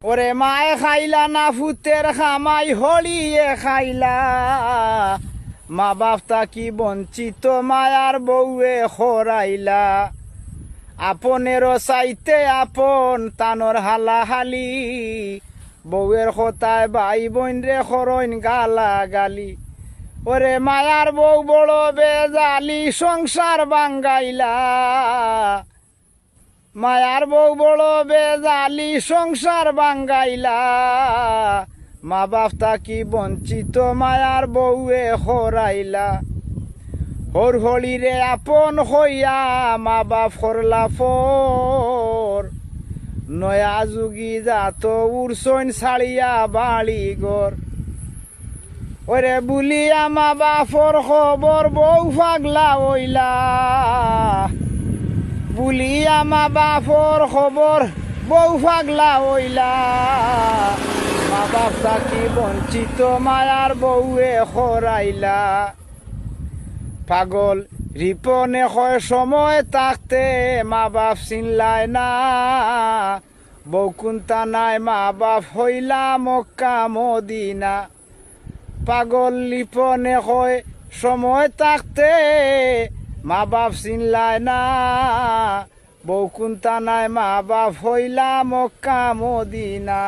ওরে মায়ে খাইলা না ফুতের খামাই হলিয়ে খাইলা, মা বাপ তাকি বঞ্চিত মায়ার বউয়ে খরাইলা। আপনেরও চাইতে আপন তানর হালাহালি, বউয়ের কথায় ভাই বোন রে খরইন গালা গালি। ওরে মায়ার বউ বড় বেজালি সংসার বাঙ্গাইলা, মায়ার বউ বড় বেজালি সংসার বাঙ্গাইলা। মা বাপ তাকি বঞ্চিত মায়ার বউয়ে খরাইলা। হর হলিরে আপন হইয়া মা বাপ করলা ফর, নয়া যুগি যাত উড়সইন ছাড়িয়া বাড়ি গর। ওরে বুলিয়া মা বাপর খবর বউ পাগলা হইলা, বুলিয়া মা বাপর খবর বউ পাগলা হইলা। মা বাপ তাকি বঞ্চিত মায়ার বউয়ে খরাইলা। পাগল রিপনে হয় সময় থাকতে মা বাপ চিনলাই না, বউকুন্তা নাই মা বাপ হইলা মক্কা মদিনা। পাগল লিপনে হয় সময় থাকতে মা বাপ চিনলাই না, বউকুন্তা নাই মা বাপ হইলা মক্কা মদিনা।